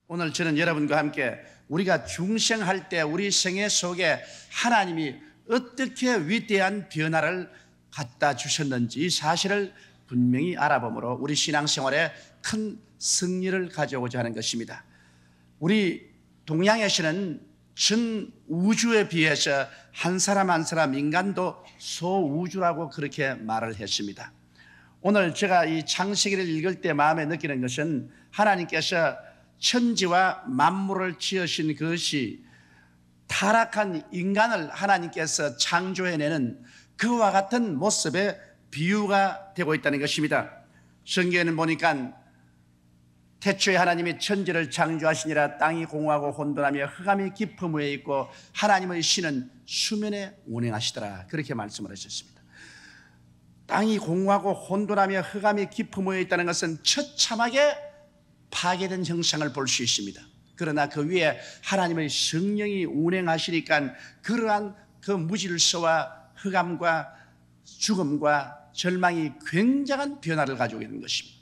오늘 저는 여러분과 함께 우리가 중생할 때 우리 생애 속에 하나님이 어떻게 위대한 변화를 갖다 주셨는지 이 사실을 분명히 알아보므로 우리 신앙생활에 큰 승리를 가져오고자 하는 것입니다. 우리 동양에서는 전 우주에 비해서 한 사람 한 사람 인간도 소우주라고 그렇게 말을 했습니다. 오늘 제가 이 창세기를 읽을 때 마음에 느끼는 것은 하나님께서 천지와 만물을 지으신 그것이 타락한 인간을 하나님께서 창조해내는 그와 같은 모습의 비유가 되고 있다는 것입니다. 성경에는 보니까 태초에 하나님이 천지를 창조하시니라 땅이 공허하고 혼돈하며 흑암이 깊음 위에 있고 하나님의 신은 수면에 운행하시더라 그렇게 말씀을 하셨습니다. 땅이 공허하고 혼돈하며 흑암이 깊음 위에 있다는 것은 처참하게 파괴된 형상을 볼 수 있습니다. 그러나 그 위에 하나님의 성령이 운행하시니까 그러한 그 무질서와 흑암과 죽음과 절망이 굉장한 변화를 가지고 있는 것입니다.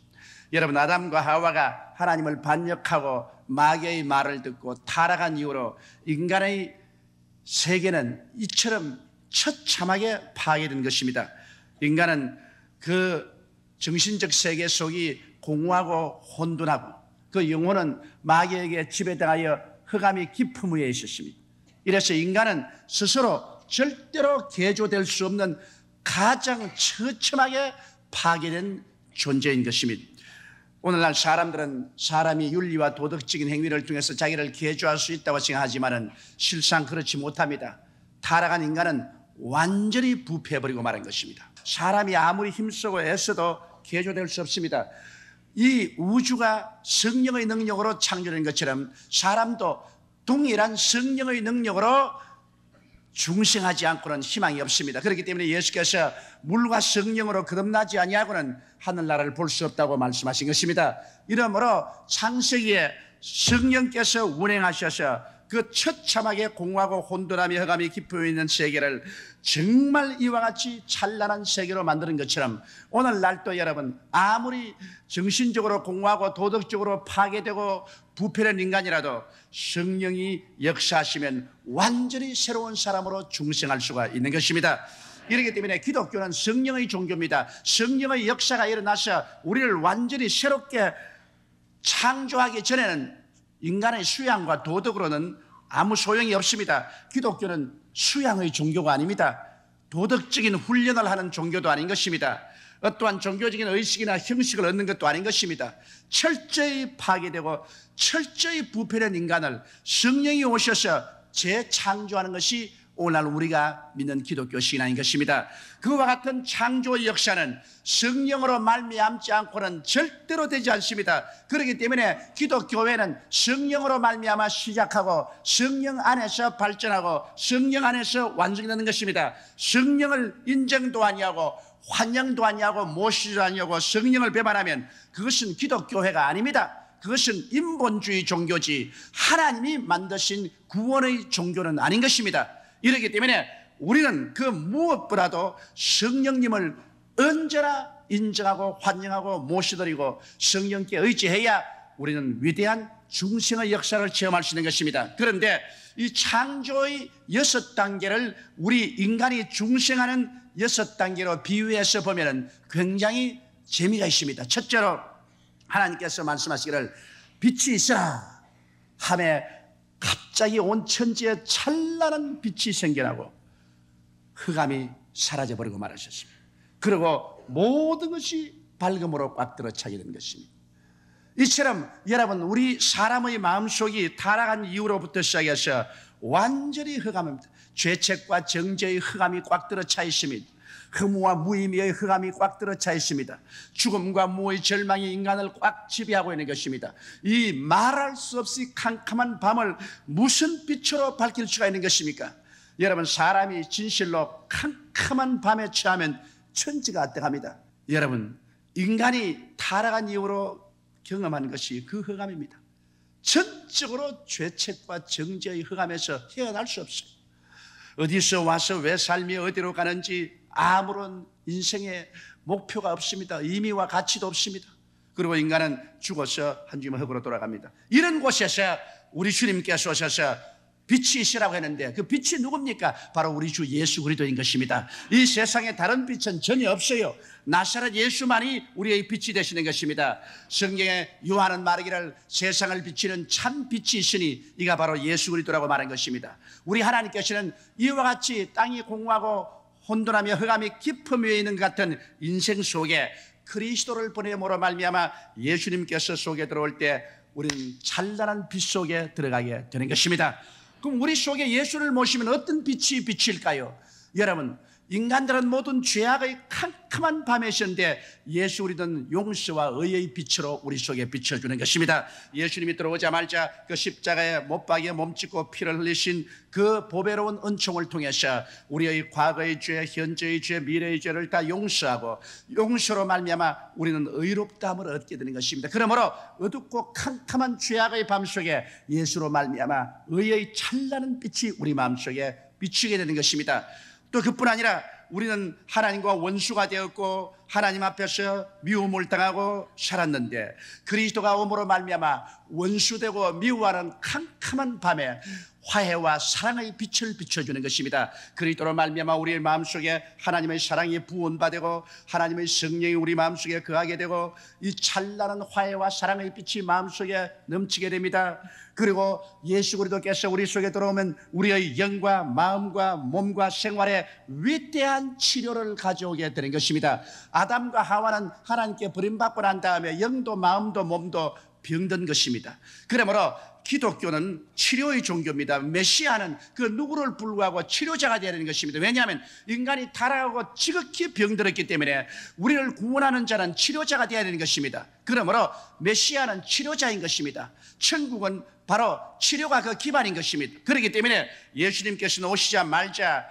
여러분, 아담과 하와가 하나님을 반역하고 마귀의 말을 듣고 타락한 이후로 인간의 세계는 이처럼 처참하게 파괴된 것입니다. 인간은 그 정신적 세계 속이 공허하고 혼돈하고 그 영혼은 마귀에게 지배당하여 흑암이 깊음 위에 있었습니다. 이래서 인간은 스스로 절대로 개조될 수 없는 가장 처참하게 파괴된 존재인 것입니다. 오늘날 사람들은 사람이 윤리와 도덕적인 행위를 통해서 자기를 개조할 수 있다고 생각하지만 실상 그렇지 못합니다. 타락한 인간은 완전히 부패해버리고 말한 것입니다. 사람이 아무리 힘쓰고 애써도 개조될 수 없습니다. 이 우주가 성령의 능력으로 창조된 것처럼 사람도 동일한 성령의 능력으로 중생하지 않고는 희망이 없습니다. 그렇기 때문에 예수께서 물과 성령으로 거듭나지 아니하고는 하늘나라를 볼 수 없다고 말씀하신 것입니다. 이러므로 창세기에 성령께서 운행하셔서 그 처참하게 공허하고 혼돈하며 흑암이 깊어 있는 세계를 정말 이와 같이 찬란한 세계로 만드는 것처럼 오늘날도 여러분 아무리 정신적으로 공허하고 도덕적으로 파괴되고 부패된 인간이라도 성령이 역사하시면 완전히 새로운 사람으로 중생할 수가 있는 것입니다. 이렇기 때문에 기독교는 성령의 종교입니다. 성령의 역사가 일어나서 우리를 완전히 새롭게 창조하기 전에는 인간의 수양과 도덕으로는 아무 소용이 없습니다. 기독교는 수양의 종교가 아닙니다. 도덕적인 훈련을 하는 종교도 아닌 것입니다. 어떠한 종교적인 의식이나 형식을 얻는 것도 아닌 것입니다. 철저히 파괴되고 철저히 부패된 인간을 성령이 오셔서 재창조하는 것이 오늘날 우리가 믿는 기독교 신앙인 것입니다. 그와 같은 창조의 역사는 성령으로 말미암지 않고는 절대로 되지 않습니다. 그렇기 때문에 기독교회는 성령으로 말미암아 시작하고 성령 안에서 발전하고 성령 안에서 완성되는 것입니다. 성령을 인정도 아니하고 환영도 아니하고 모시지도 아니하고 성령을 배반하면 그것은 기독교회가 아닙니다. 그것은 인본주의 종교지 하나님이 만드신 구원의 종교는 아닌 것입니다. 이렇기 때문에 우리는 그 무엇보다도 성령님을 언제나 인정하고 환영하고 모시드리고 성령께 의지해야 우리는 위대한 중생의 역사를 체험할 수 있는 것입니다. 그런데 이 창조의 6단계를 우리 인간이 중생하는 6단계로 비유해서 보면 굉장히 재미가 있습니다. 첫째로 하나님께서 말씀하시기를 빛이 있어라 하매 갑자기 온 천지에 찬란한 빛이 생겨나고 흑암이 사라져버리고 말하셨습니다. 그리고 모든 것이 밝음으로 꽉 들어차게 된 것입니다. 이처럼 여러분 우리 사람의 마음속이 타락한 이후로부터 시작해서 완전히 흑암입니다. 죄책과 정죄의 흑암이 꽉 들어차 있습니다. 흠과 무의미의 흑암이 꽉 들어차 있습니다. 죽음과 무의 절망이 인간을 꽉 지배하고 있는 것입니다. 이 말할 수 없이 캄캄한 밤을 무슨 빛으로 밝힐 수가 있는 것입니까? 여러분 사람이 진실로 캄캄한 밤에 처하면 천지가 어떡합니다? 여러분 인간이 타락한 이후로 경험한 것이 그 흑암입니다. 전적으로 죄책과 정죄의 흑암에서 헤어날 수 없어요. 어디서 와서 왜 삶이 어디로 가는지 아무런 인생의 목표가 없습니다. 의미와 가치도 없습니다. 그리고 인간은 죽어서 한 줌의 흙으로 돌아갑니다. 이런 곳에서 우리 주님께서 오셔서 빛이 있으라고 했는데 그 빛이 누굽니까? 바로 우리 주 예수 그리스도인 것입니다. 이 세상에 다른 빛은 전혀 없어요. 나사렛 예수만이 우리의 빛이 되시는 것입니다. 성경에 요한은 말하기를 세상을 비치는 참 빛이 있으니 이가 바로 예수 그리스도라고 말한 것입니다. 우리 하나님께서는 이와 같이 땅이 공허하고 혼돈하며 흑암이 깊음 위에 있는 것 같은 인생 속에 그리스도를 보내므로 말미암아 예수님께서 속에 들어올 때 우리는 찬란한 빛 속에 들어가게 되는 것입니다. 그럼 우리 속에 예수를 모시면 어떤 빛이 비칠까요? 여러분, 인간들은 모든 죄악의 캄캄한 밤에 있었는데 예수 우리는 용서와 의의 빛으로 우리 속에 비춰주는 것입니다. 예수님이 들어오자마자 그 십자가에 못 박에 몸짓고 피를 흘리신 그 보배로운 은총을 통해서 우리의 과거의 죄, 현재의 죄, 미래의 죄를 다 용서하고 용서로 말미암아 우리는 의롭다함을 얻게 되는 것입니다. 그러므로 어둡고 캄캄한 죄악의 밤 속에 예수로 말미암아 의의 찬란한 빛이 우리 마음속에 비추게 되는 것입니다. 또 그뿐 아니라 우리는 하나님과 원수가 되었고 하나님 앞에서 미움을 당하고 살았는데 그리스도가 오므로 말미암아 원수되고 미워하는 캄캄한 밤에 화해와 사랑의 빛을 비춰주는 것입니다. 그리스도로 말미암아 우리의 마음속에 하나님의 사랑이 부원받고 하나님의 성령이 우리 마음속에 거하게 되고 이 찬란한 화해와 사랑의 빛이 마음속에 넘치게 됩니다. 그리고 예수 그리스도께서 우리 속에 들어오면 우리의 영과 마음과 몸과 생활에 위대한 치료를 가져오게 되는 것입니다. 아담과 하와는 하나님께 버림받고 난 다음에 영도 마음도 몸도 병든 것입니다. 그러므로 기독교는 치료의 종교입니다. 메시아는 그 누구를 불구하고 치료자가 되어야 되는 것입니다. 왜냐하면 인간이 타락하고 지극히 병들었기 때문에 우리를 구원하는 자는 치료자가 되어야 되는 것입니다. 그러므로 메시아는 치료자인 것입니다. 천국은 바로 치료가 그 기반인 것입니다. 그렇기 때문에 예수님께서는 오시자마자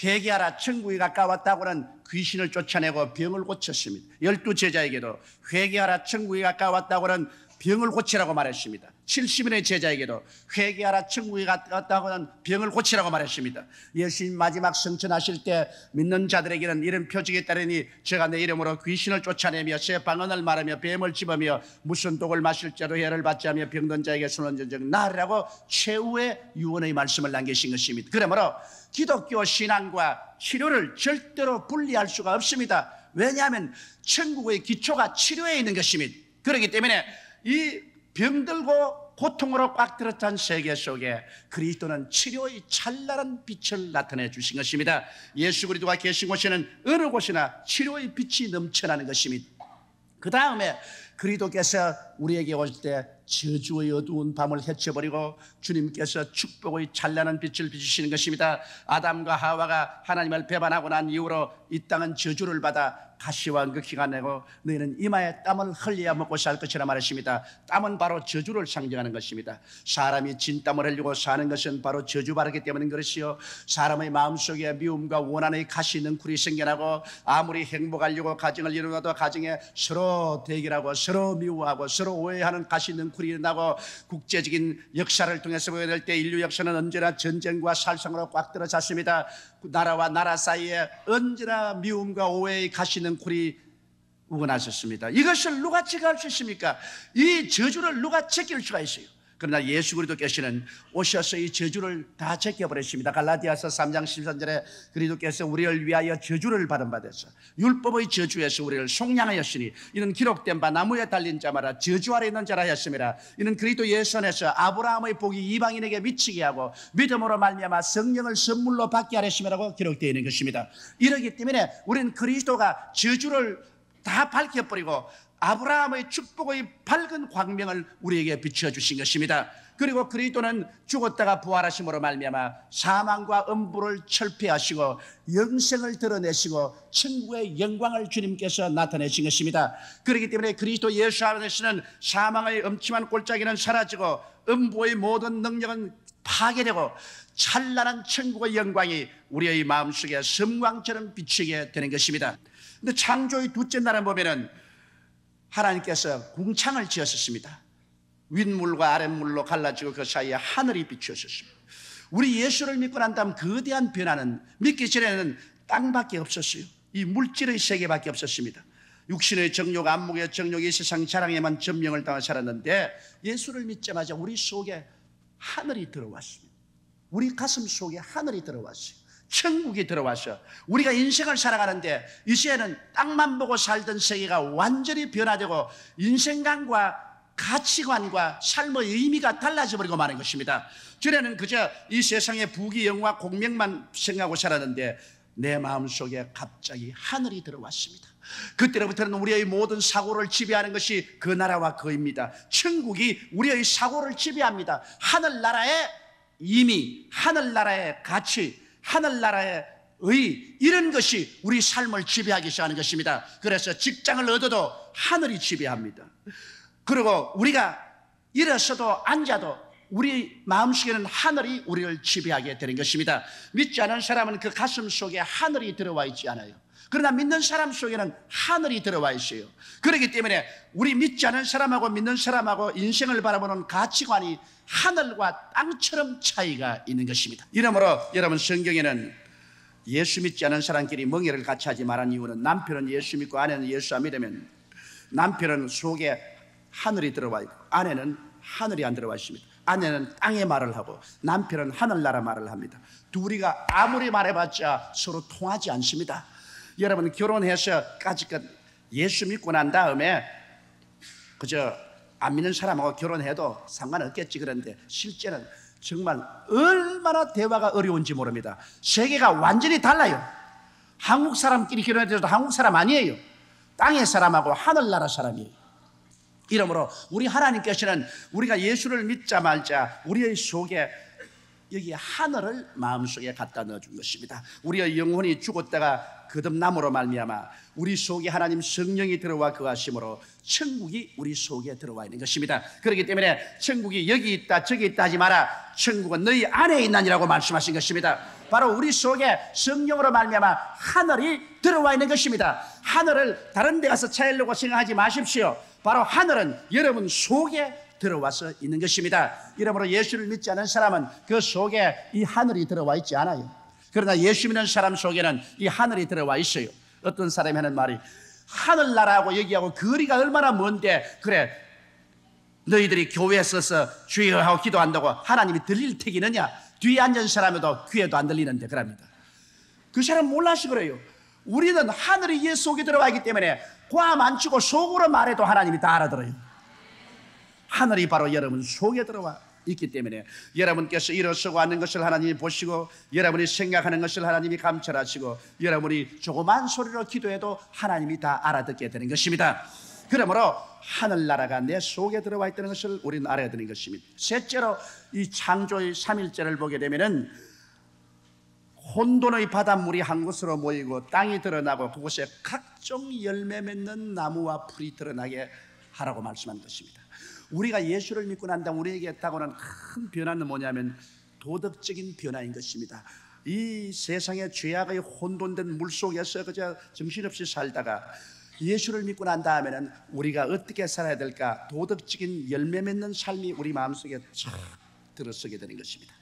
회개하라 천국이 가까웠다고는 귀신을 쫓아내고 병을 고쳤습니다. 12제자에게도 회개하라 천국이 가까웠다고는 병을 고치라고 말했습니다. 70인의 제자에게도 회개하라 천국이 가까웠다고는 병을 고치라고 말했습니다. 예수님 마지막 성천하실 때 믿는 자들에게는 이런 표적이 따르니 제가 내 이름으로 귀신을 쫓아내며 새 방언을 말하며 뱀을 집으며 무슨 독을 마실 자로 해를 받지 하며 병든 자에게 손을 얹어 나으라고 최후의 유언의 말씀을 남기신 것입니다. 그러므로 기독교 신앙과 치료를 절대로 분리할 수가 없습니다. 왜냐하면 천국의 기초가 치료에 있는 것입니다. 그렇기 때문에 이 병들고 고통으로 꽉 들었던 세계 속에 그리스도는 치료의 찬란한 빛을 나타내 주신 것입니다. 예수 그리스도가 계신 곳에는 어느 곳이나 치료의 빛이 넘쳐나는 것입니다. 그 다음에 그리스도께서 우리에게 오실 때 저주의 어두운 밤을 헤쳐버리고 주님께서 축복의 찬란한 빛을 비추시는 것입니다. 아담과 하와가 하나님을 배반하고 난 이후로 이 땅은 저주를 받아 가시와 은극히가 내고 너희는 이마에 땀을 흘려야 먹고 살 것이라 말했습니다. 땀은 바로 저주를 상징하는 것입니다. 사람이 진땀을 흘리고 사는 것은 바로 저주받기 때문인 것이요, 사람의 마음속에 미움과 원한의 가시 능쿨이 생겨나고 아무리 행복하려고 가정을 이루어도 가정에 서로 대결하고 서로 미워하고 서로 오해하는 가시 능쿨이 일어나고 국제적인 역사를 통해서 보게 될 때 인류 역사는 언제나 전쟁과 살상으로 꽉 들어찼습니다. 나라와 나라 사이에 언제나 미움과 오해의 가시 능쿨이 우거나셨습니다. 이것을 누가 제거할 수 있습니까? 이 저주를 누가 제낄 수가 있어요? 그러나 예수 그리스도께서는 오셔서 이 저주를 다 제껴버렸습니다. 갈라디아서 3장 13절에 그리스도께서 우리를 위하여 저주를 받은 바 되서 율법의 저주에서 우리를 속량하였으니 이는 기록된 바 나무에 달린 자마다 저주 아래 있는 자라 하였습니다. 이는 그리스도 예수 안에서 아브라함의 복이 이방인에게 미치게 하고 믿음으로 말미암아 성령을 선물로 받게 하였음이라고 기록되어 있는 것입니다. 이러기 때문에 우리는 그리스도가 저주를 다 밝혀버리고 아브라함의 축복의 밝은 광명을 우리에게 비춰주신 것입니다. 그리고 그리스도는 죽었다가 부활하심으로 말미암아 사망과 음부를 철폐하시고 영생을 드러내시고 천국의 영광을 주님께서 나타내신 것입니다. 그렇기 때문에 그리스도 예수 안에서는 사망의 엄침한 골짜기는 사라지고 음부의 모든 능력은 파괴되고 찬란한 천국의 영광이 우리의 마음속에 섬광처럼 비치게 되는 것입니다. 근데 창조의 둘째 날에 보면은 하나님께서 궁창을 지었습니다. 윗물과 아랫물로 갈라지고 그 사이에 하늘이 비추었습니다. 우리 예수를 믿고 난 다음 거대한 변화는 믿기 전에는 땅밖에 없었어요. 이 물질의 세계밖에 없었습니다. 육신의 정욕, 안목의 정욕, 이 세상 자랑에만 점령을 당해 살았는데 예수를 믿자마자 우리 속에 하늘이 들어왔습니다. 우리 가슴 속에 하늘이 들어왔어요. 천국이 들어와서 우리가 인생을 살아가는데 이제는 땅만 보고 살던 세계가 완전히 변화되고 인생관과 가치관과 삶의 의미가 달라져 버리고 마는 것입니다. 전에는 그저 이 세상의 부귀 영화 공명만 생각하고 살았는데 내 마음속에 갑자기 하늘이 들어왔습니다. 그때로부터는 우리의 모든 사고를 지배하는 것이 그 나라와 그입니다. 천국이 우리의 사고를 지배합니다. 하늘나라의 의미, 하늘나라의 가치, 하늘나라의 의, 이런 것이 우리 삶을 지배하기 시작하는 것입니다. 그래서 직장을 얻어도 하늘이 지배합니다. 그리고 우리가 일어서도 앉아도 우리 마음속에는 하늘이 우리를 지배하게 되는 것입니다. 믿지 않은 사람은 그 가슴 속에 하늘이 들어와 있지 않아요. 그러나 믿는 사람 속에는 하늘이 들어와 있어요. 그렇기 때문에 우리 믿지 않은 사람하고 믿는 사람하고 인생을 바라보는 가치관이 하늘과 땅처럼 차이가 있는 것입니다. 이러므로 여러분, 성경에는 예수 믿지 않은 사람끼리 멍에를 같이 하지 말한 이유는 남편은 예수 믿고 아내는 예수 안 믿으면 남편은 속에 하늘이 들어와 있고 아내는 하늘이 안 들어와 있습니다. 아내는 땅의 말을 하고 남편은 하늘나라 말을 합니다. 둘이가 아무리 말해봤자 서로 통하지 않습니다. 여러분, 결혼해서 까짓것 예수 믿고 난 다음에 그저 안 믿는 사람하고 결혼해도 상관없겠지. 그런데 실제는 정말 얼마나 대화가 어려운지 모릅니다. 세계가 완전히 달라요. 한국 사람끼리 결혼해도 한국 사람 아니에요. 땅의 사람하고 하늘나라 사람이에요. 이러므로 우리 하나님께서는 우리가 예수를 믿자 말자 우리의 속에 여기 하늘을 마음속에 갖다 넣어준 것입니다. 우리의 영혼이 죽었다가 거듭남으로 말미암아 우리 속에 하나님 성령이 들어와 거하심으로 천국이 우리 속에 들어와 있는 것입니다. 그렇기 때문에 천국이 여기 있다 저기 있다 하지 마라. 천국은 너희 안에 있나니라고 말씀하신 것입니다. 바로 우리 속에 성령으로 말미암아 하늘이 들어와 있는 것입니다. 하늘을 다른 데 가서 찾으려고 생각하지 마십시오. 바로 하늘은 여러분 속에 들어와서 있는 것입니다. 이러므로 예수를 믿지 않은 사람은 그 속에 이 하늘이 들어와 있지 않아요. 그러나 예수 믿는 사람 속에는 이 하늘이 들어와 있어요. 어떤 사람이 하는 말이 하늘나라하고 여기하고 거리가 얼마나 먼데 그래 너희들이 교회에 서서 주여 하고 기도한다고 하나님이 들릴 테기느냐. 뒤에 앉은 사람에도 귀에도 안 들리는데 그럽니다. 그 사람 몰라서 그래요. 우리는 하늘이 예 속에 들어와 있기 때문에 과 만치고 속으로 말해도 하나님이 다 알아들어요. 하늘이 바로 여러분 속에 들어와 있기 때문에 여러분께서 일어서고 앉는 것을 하나님이 보시고 여러분이 생각하는 것을 하나님이 감찰하시고 여러분이 조그만 소리로 기도해도 하나님이 다 알아듣게 되는 것입니다. 그러므로 하늘나라가 내 속에 들어와 있다는 것을 우리는 알아야 되는 것입니다. 셋째로 이 창조의 3일절을 보게 되면은 혼돈의 바닷물이 한 곳으로 모이고 땅이 드러나고 그곳에 각종 열매 맺는 나무와 풀이 드러나게 하라고 말씀한 것입니다. 우리가 예수를 믿고 난 다음 우리에게 다가오는 큰 변화는 뭐냐면 도덕적인 변화인 것입니다. 이 세상의 죄악의 혼돈된 물속에서 그저 정신없이 살다가 예수를 믿고 난 다음에는 우리가 어떻게 살아야 될까 도덕적인 열매 맺는 삶이 우리 마음속에 쫙 들어서게 되는 것입니다.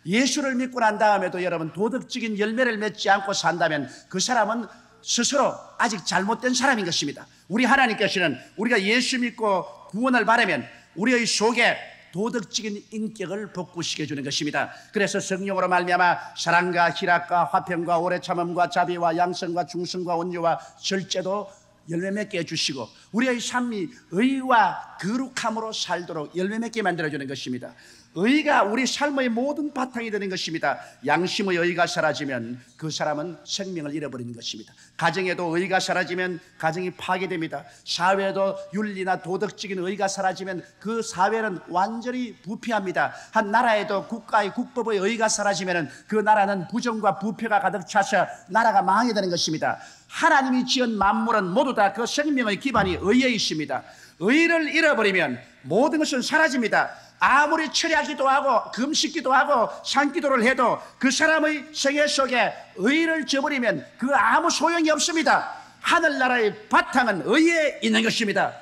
예수를 믿고 난 다음에도 여러분 도덕적인 열매를 맺지 않고 산다면 그 사람은 스스로 아직 잘못된 사람인 것입니다. 우리 하나님께서는 우리가 예수 믿고 구원을 받으면 우리의 속에 도덕적인 인격을 복구시켜 주는 것입니다. 그래서 성령으로 말미암아 사랑과 희락과 화평과 오래 참음과 자비와 양성과 중성과 온유와 절제도 열매 맺게 해주시고 우리의 삶이 의와 거룩함으로 살도록 열매 맺게 만들어주는 것입니다. 의가 우리 삶의 모든 바탕이 되는 것입니다. 양심의 의가 사라지면 그 사람은 생명을 잃어버리는 것입니다. 가정에도 의가 사라지면 가정이 파괴됩니다. 사회에도 윤리나 도덕적인 의가 사라지면 그 사회는 완전히 부패합니다. 한 나라에도 국가의 국법의 의가 사라지면 그 나라는 부정과 부패가 가득 차서 나라가 망하게 되는 것입니다. 하나님이 지은 만물은 모두 다 그 생명의 기반이 의에 있습니다. 의를 잃어버리면 모든 것은 사라집니다. 아무리 철야기도 하고 금식기도 하고 산기도를 해도 그 사람의 생애 속에 의를 저버리면 그 아무 소용이 없습니다. 하늘나라의 바탕은 의에 있는 것입니다.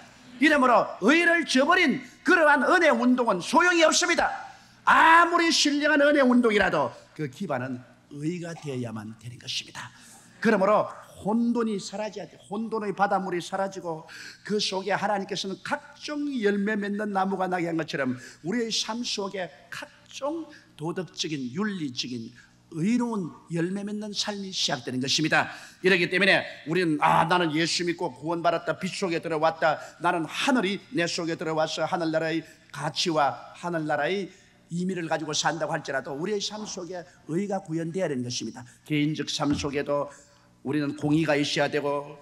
이러므로 의를 저버린 그러한 은혜 운동은 소용이 없습니다. 아무리 신령한 은혜 운동이라도 그 기반은 의가 되어야만 되는 것입니다. 그러므로 혼돈이 사라져야 돼. 혼돈의 바닷물이 사라지고 그 속에 하나님께서는 각종 열매 맺는 나무가 나게 한 것처럼 우리의 삶 속에 각종 도덕적인 윤리적인 의로운 열매 맺는 삶이 시작되는 것입니다. 이렇기 때문에 우리는 나는 예수 믿고 구원받았다, 빛 속에 들어왔다, 나는 하늘이 내 속에 들어와서 하늘나라의 가치와 하늘나라의 의미를 가지고 산다고 할지라도 우리의 삶 속에 의가 구현되어야 되는 것입니다. 개인적 삶 속에도 우리는 공의가 있어야 되고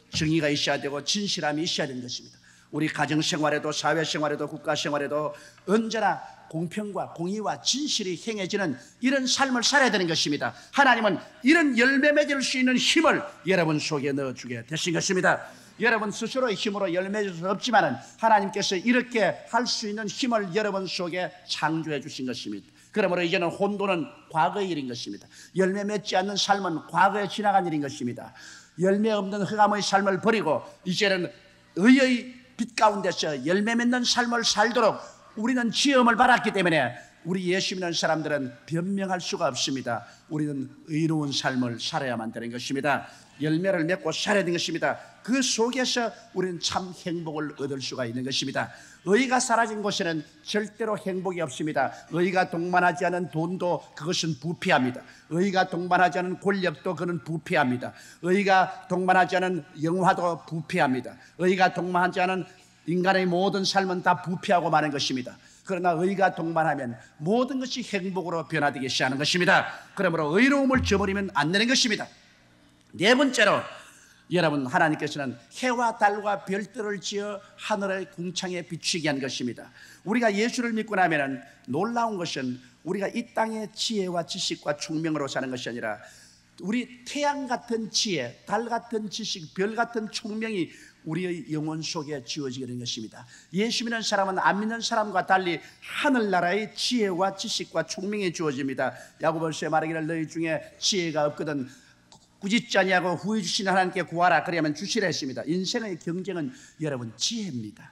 정의가 있어야 되고 진실함이 있어야 되는 것입니다. 우리 가정생활에도 사회생활에도 국가생활에도 언제나 공평과 공의와 진실이 행해지는 이런 삶을 살아야 되는 것입니다. 하나님은 이런 열매 맺을 수 있는 힘을 여러분 속에 넣어주게 되신 것입니다. 여러분 스스로의 힘으로 열매 맺을 수 없지만 하나님께서 이렇게 할 수 있는 힘을 여러분 속에 창조해 주신 것입니다. 그러므로 이제는 혼돈은 과거의 일인 것입니다. 열매 맺지 않는 삶은 과거에 지나간 일인 것입니다. 열매 없는 흑암의 삶을 버리고 이제는 의의 빛 가운데서 열매 맺는 삶을 살도록 우리는 지음을 받았기 때문에 우리 예수 믿는 사람들은 변명할 수가 없습니다. 우리는 의로운 삶을 살아야만 되는 것입니다. 열매를 맺고 살아야 되는 것입니다. 그 속에서 우리는 참 행복을 얻을 수가 있는 것입니다. 의가 사라진 곳에는 절대로 행복이 없습니다. 의가 동반하지 않은 돈도 그것은 부패합니다. 의가 동반하지 않은 권력도 그는 부패합니다. 의가 동반하지 않은 영화도 부패합니다. 의가 동반하지 않은 인간의 모든 삶은 다 부패하고 마는 것입니다. 그러나 의가 동반하면 모든 것이 행복으로 변화되기 시작하는 것입니다. 그러므로 의로움을 저버리면 안 되는 것입니다. 네 번째로 여러분, 하나님께서는 해와 달과 별들을 지어 하늘의 궁창에 비추게 한 것입니다. 우리가 예수를 믿고 나면 놀라운 것은 우리가 이 땅의 지혜와 지식과 총명으로 사는 것이 아니라 우리 태양 같은 지혜, 달 같은 지식, 별 같은 총명이 우리의 영혼 속에 지어지게 된 것입니다. 예수 믿는 사람은 안 믿는 사람과 달리 하늘나라의 지혜와 지식과 총명이 주어집니다. 야고보서에 말하기를 너희 중에 지혜가 없거든 꾸짖지 아니하고 후회 주시는 하나님께 구하라 그러면 주시라 했습니다. 인생의 경쟁은 여러분 지혜입니다.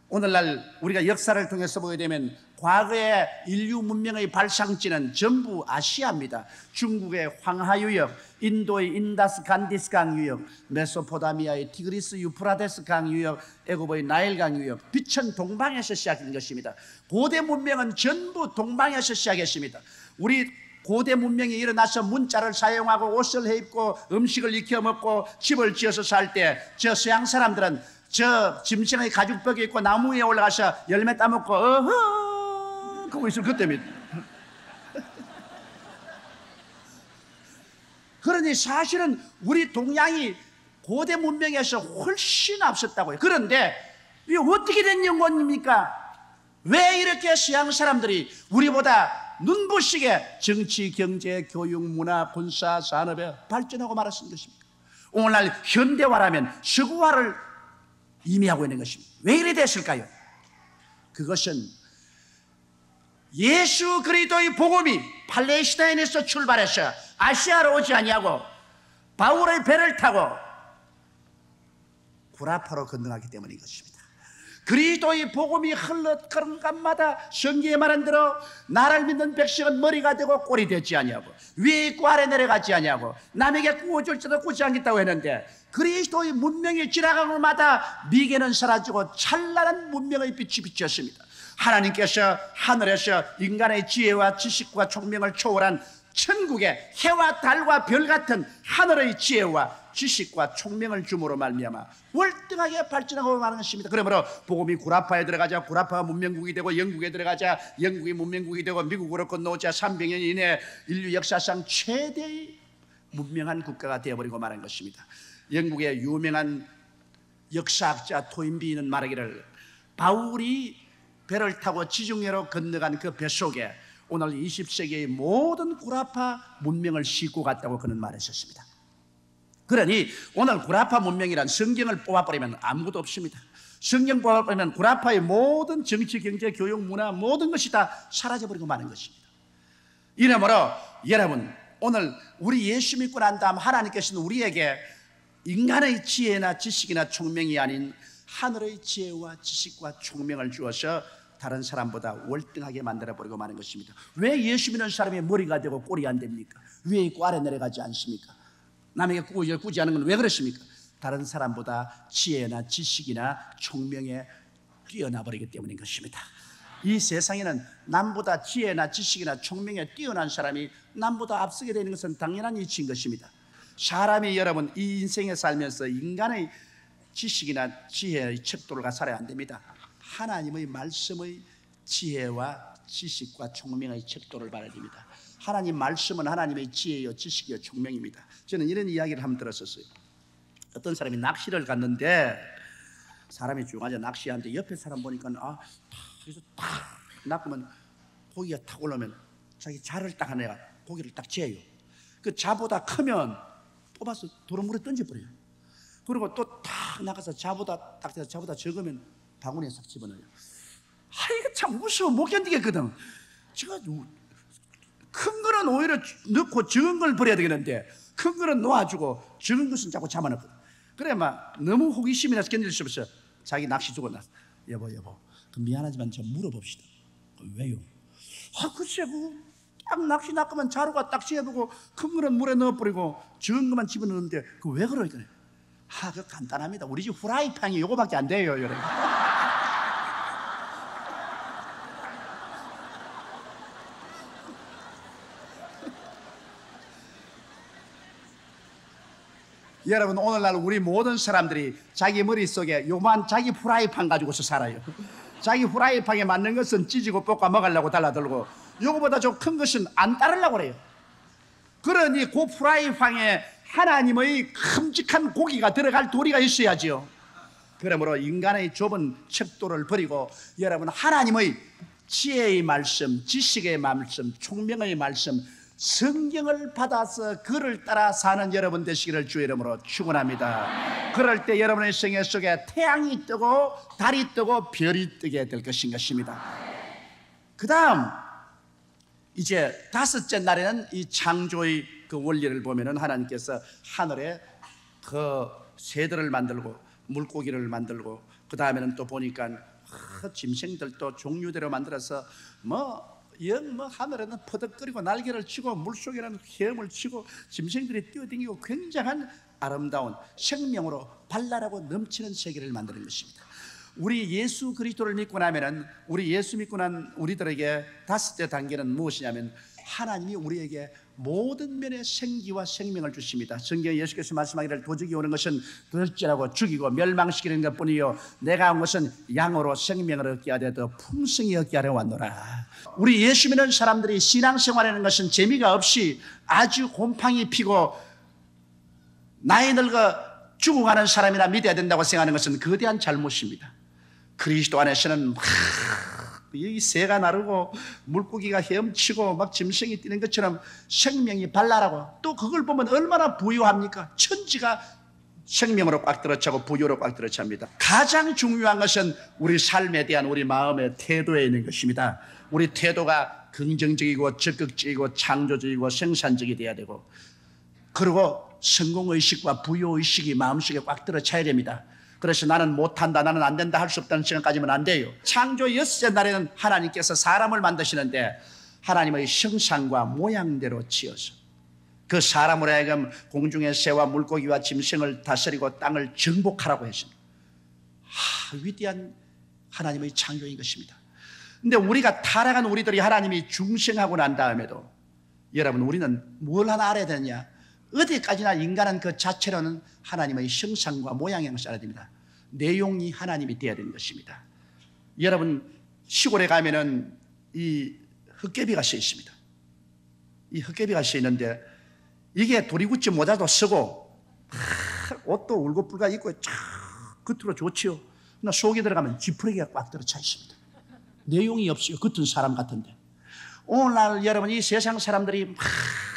오늘날 우리가 역사를 통해서 보게 되면 과거의 인류 문명의 발상지는 전부 아시아입니다. 중국의 황하유역, 인도의 인다스 간디스 강 유역, 메소포타미아의 티그리스 유프라데스 강 유역, 애굽의 나일강 유역, 빛은 동방에서 시작된 것입니다. 고대 문명은 전부 동방에서 시작했습니다. 우리 고대 문명이 일어나서 문자를 사용하고 옷을 해입고 음식을 익혀 먹고 집을 지어서 살 때 저 서양 사람들은 저 짐승의 가죽벽에 있고 나무 위에 올라가서 열매 따먹고 어허 그거 있을 그때입니다. 그러니 사실은 우리 동양이 고대 문명에서 훨씬 앞섰다고요. 그런데 이게 어떻게 된 연관입니까? 왜 이렇게 서양 사람들이 우리보다 눈부시게 정치, 경제, 교육, 문화, 군사, 산업에 발전하고 말았던 것입니까? 오늘날 현대화라면 서구화를 의미하고 있는 것입니다. 왜 이래 됐을까요? 그것은 예수 그리스도의 복음이 팔레스타인에서 출발해서 아시아로 오지 아니하고 바울의 배를 타고 구라파로 건너가기 때문인 것입니다. 그리스도의 복음이 흘러가는 곳마다 성경에 말한 대로 나를 믿는 백성은 머리가 되고 꼴이 되지 아니하고 위에 있고 아래 내려가지 아니하고 남에게 구워줄지도 구지 않겠다고 했는데 그리스도의 문명이 지나가는 곳마다 미개는 사라지고 찬란한 문명의 빛이 비쳤습니다. 하나님께서 하늘에서 인간의 지혜와 지식과 총명을 초월한 천국에 해와 달과 별 같은 하늘의 지혜와 지식과 총명을 줌으로 말미암아 월등하게 발전하고 마는 것입니다. 그러므로 복음이 구라파에 들어가자 구라파가 문명국이 되고 영국에 들어가자 영국이 문명국이 되고 미국으로 건너오자 300년 이내 인류 역사상 최대의 문명한 국가가 되어버리고 마는 것입니다. 영국의 유명한 역사학자 토인비는 말하기를 바울이 배를 타고 지중해로 건너간 그 배 속에 오늘 20세기의 모든 구라파 문명을 싣고 갔다고 그는 말했었습니다. 그러니 오늘 구라파 문명이란 성경을 뽑아버리면 아무것도 없습니다. 성경 뽑아버리면 구라파의 모든 정치, 경제, 교육, 문화 모든 것이 다 사라져버리고 마는 것입니다. 이러므로 여러분 오늘 우리 예수 믿고 난 다음 하나님께서는 우리에게 인간의 지혜나 지식이나 총명이 아닌 하늘의 지혜와 지식과 총명을 주어서 다른 사람보다 월등하게 만들어버리고 마는 것입니다. 왜 예수 믿는 사람이 머리가 되고 꼬리 안 됩니까? 위에 있고 아래 내려가지 않습니까? 남에게 꾸지 않은 건 왜 그렇습니까? 다른 사람보다 지혜나 지식이나 총명에 뛰어나 버리기 때문인 것입니다. 이 세상에는 남보다 지혜나 지식이나 총명에 뛰어난 사람이 남보다 앞서게 되는 것은 당연한 이치인 것입니다. 사람이 여러분 이 인생에 살면서 인간의 지식이나 지혜의 척도를 살아야 안 됩니다. 하나님의 말씀의 지혜와 지식과 총명의 척도를 봐야 됩니다. 하나님 말씀은 하나님의 지혜요 지식이요 총명입니다. 저는 이런 이야기를 한번 들었었어요. 어떤 사람이 낚시를 갔는데 사람이 쭉 앉아 낚시하는데 옆에 사람 보니까 그래서 딱 낚으면 고기가 탁 올라오면 자기 자를 딱 하나 고기를 딱 재요. 그 자보다 크면 뽑아서 도로물에 던져버려요. 그리고 또 딱 나가서 자보다 적으면 바구니에 싹 집어넣어요. 이거 참 무서워 못 견디겠거든. 제가 큰 거는 오히려 넣고 적은 걸 버려야 되겠는데 큰 거는 놓아주고 적은 것은 자꾸 잡아넣거든. 그래 막 너무 호기심이 나서 견딜 수 없어. 자기 낚시 주고 나 여보 미안하지만 좀 물어봅시다. 왜요? 글쎄 딱 낚시 낚으면 자루가 딱 씌어보고 큰 거는 물에 넣어버리고 적은 것만 집어넣는데 왜 그러니까? 그거 간단합니다. 우리 집 후라이팬이 요거밖에 안 돼요. 여러분. 여러분 오늘날 우리 모든 사람들이 자기 머릿속에 요만 자기 후라이팬 가지고서 살아요. 자기 후라이팬에 맞는 것은 찢고 볶아 먹으려고 달라들고 요거보다 좀 큰 것은 안 따르려고 그래요. 그러니 그 후라이팬에 하나님의 큼직한 고기가 들어갈 도리가 있어야지요. 그러므로 인간의 좁은 척도를 버리고 여러분 하나님의 지혜의 말씀, 지식의 말씀, 총명의 말씀 성경을 받아서 그를 따라 사는 여러분 되시기를 주의 이름으로 축원합니다. 그럴 때 여러분의 생애 속에 태양이 뜨고 달이 뜨고 별이 뜨게 될 것입니다. 그 다음 이제 다섯째 날에는 이 창조의 그 원리를 보면은 하나님께서 하늘에 그 새들을 만들고 물고기를 만들고 그 다음에는 또 보니까 짐승들도 종류대로 만들어서 하늘에는 퍼덕거리고 날개를 치고 물속에는 헤엄을 치고 짐승들이 뛰어다니고 굉장한 아름다운 생명으로 발랄하고 넘치는 세계를 만드는 것입니다. 우리 예수 그리스도를 믿고 나면은 우리 예수 믿고 난 우리들에게 다섯째 단계는 무엇이냐면 하나님이 우리에게 모든 면의 생기와 생명을 주십니다. 성경에 예수께서 말씀하기를 도적이 오는 것은 도적질하고 죽이고 멸망시키는 것뿐이요 내가 온 것은 양으로 생명을 얻게 하되 더 풍성히 얻게 하려 왔노라. 우리 예수 믿는 사람들이 신앙생활하는 것은 재미가 없이 아주 곰팡이 피고 나이 늙어 죽어가는 사람이나 믿어야 된다고 생각하는 것은 거대한 잘못입니다. 그리스도 안에서는 이 새가 나르고 물고기가 헤엄치고 막 짐승이 뛰는 것처럼 생명이 발랄하고 또 그걸 보면 얼마나 부유합니까? 천지가 생명으로 꽉 들어차고 부유로 꽉 들어찹니다. 가장 중요한 것은 우리 삶에 대한 우리 마음의 태도에 있는 것입니다. 우리 태도가 긍정적이고 적극적이고 창조적이고 생산적이 돼야 되고 그리고 성공의식과 부유의식이 마음속에 꽉 들어차야 됩니다. 그래서 나는 못한다, 나는 안 된다, 할 수 없다는 생각까지는 안 돼요. 창조 여섯째 날에는 하나님께서 사람을 만드시는데 하나님의 형상과 모양대로 지어서 그 사람으로 하여금 공중의 새와 물고기와 짐승을 다스리고 땅을 정복하라고 했습니다. 위대한 하나님의 창조인 것입니다. 그런데 우리가 타락한 우리들이 하나님이 중생하고 난 다음에도 여러분 우리는 뭘 하나 알아야 되느냐? 어디까지나 인간은 그 자체로는 하나님의 형상과 모양을 써야 됩니다. 내용이 하나님이 되어야 되는 것입니다. 여러분 시골에 가면은 이 헛개비가 써 있습니다. 이 헛개비가 써 있는데 이게 도리구찌 모자도 쓰고 옷도 울긋불긋 입고 겉으로 좋지요. 그러나 속에 들어가면 지푸라기가 꽉 들어차 있습니다. 내용이 없어요. 겉은 사람 같은데. 오늘날 여러분 이 세상 사람들이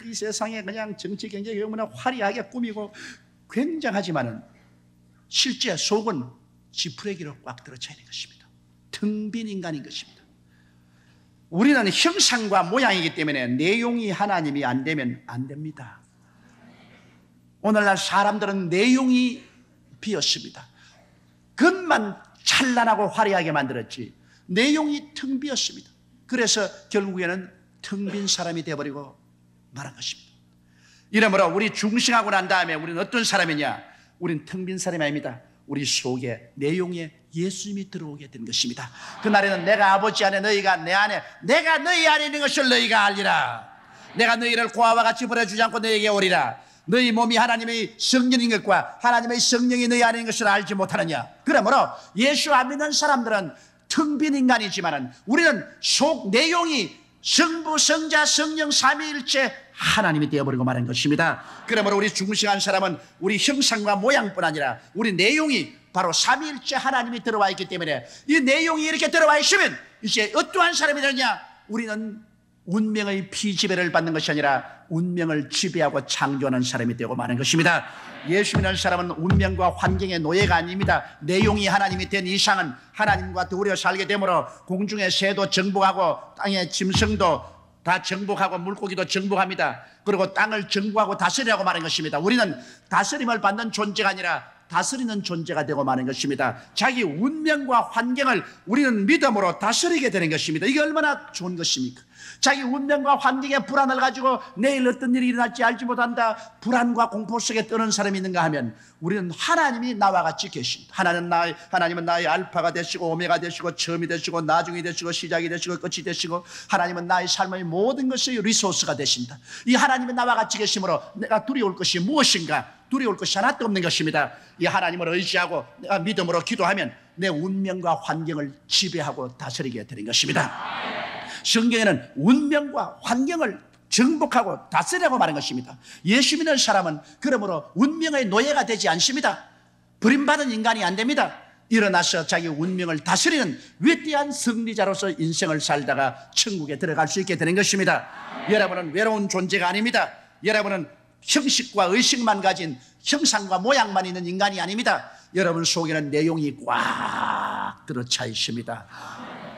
이 세상에 그냥 정치 경제 너무나 화려하게 꾸미고 굉장하지만은 실제 속은 지푸라기로 꽉 들어차 있는 것입니다. 텅 빈 인간인 것입니다. 우리는 형상과 모양이기 때문에 내용이 하나님이 안 되면 안 됩니다. 오늘날 사람들은 내용이 비었습니다. 겉만 찬란하고 화려하게 만들었지 내용이 텅 비었습니다. 그래서 결국에는 텅 빈 사람이 되어버리고 말한 것입니다. 이러므로 우리 중생하고 난 다음에 우리는 어떤 사람이냐? 우리는 텅 빈 사람이 아닙니다. 우리 속에 내용에 예수님이 들어오게 된 것입니다. 그날에는 내가 아버지 안에 너희가 내 안에 내가 너희 안에 있는 것을 너희가 알리라. 내가 너희를 고아와 같이 버려주지 않고 너희에게 오리라. 너희 몸이 하나님의 성령인 것과 하나님의 성령이 너희 안에 있는 것을 알지 못하느냐. 그러므로 예수 안 믿는 사람들은 텅 빈 인간이지만 우리는 속 내용이 성부, 성자, 성령 삼위일체 하나님이 되어버리고 마는 것입니다. 그러므로 우리 중생한 사람은 우리 형상과 모양뿐 아니라 우리 내용이 바로 삼위일체 하나님이 들어와 있기 때문에 이 내용이 이렇게 들어와 있으면 이제 어떠한 사람이 되느냐? 우리는 운명의 피지배를 받는 것이 아니라 운명을 지배하고 창조하는 사람이 되고 마는 것입니다. 예수 믿는 사람은 운명과 환경의 노예가 아닙니다. 내용이 하나님이 된 이상은 하나님과 더불어 살게 되므로 공중의 새도 정복하고 땅의 짐승도 다 정복하고 물고기도 정복합니다. 그리고 땅을 정복하고 다스리라고 말하는 것입니다. 우리는 다스림을 받는 존재가 아니라 다스리는 존재가 되고 마는 것입니다. 자기 운명과 환경을 우리는 믿음으로 다스리게 되는 것입니다. 이게 얼마나 좋은 것입니까? 자기 운명과 환경의 불안을 가지고 내일 어떤 일이 일어날지 알지 못한다 불안과 공포 속에 떠는 사람이 있는가 하면 우리는 하나님이 나와 같이 계신다. 하나님은 나의 알파가 되시고 오메가 되시고 처음이 되시고 나중이 되시고 시작이 되시고 끝이 되시고 하나님은 나의 삶의 모든 것의 리소스가 되신다. 이 하나님이 나와 같이 계심으로 내가 두려울 것이 무엇인가? 두려울 것이 하나도 없는 것입니다. 이 하나님을 의지하고 내가 믿음으로 기도하면 내 운명과 환경을 지배하고 다스리게 되는 것입니다. 성경에는 운명과 환경을 정복하고 다스리라고 말한 것입니다. 예수 믿는 사람은 그러므로 운명의 노예가 되지 않습니다. 버림받은 인간이 안 됩니다. 일어나서 자기 운명을 다스리는 위대한 승리자로서 인생을 살다가 천국에 들어갈 수 있게 되는 것입니다. 여러분은 외로운 존재가 아닙니다. 여러분은 형식과 의식만 가진 형상과 모양만 있는 인간이 아닙니다. 여러분 속에는 내용이 꽉 들어차 있습니다.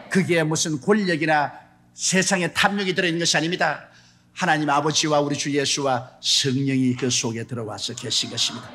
그게 무슨 권력이나 세상의 탐욕이 들어있는 것이 아닙니다. 하나님 아버지와 우리 주 예수와 성령이 그 속에 들어와서 계신 것입니다.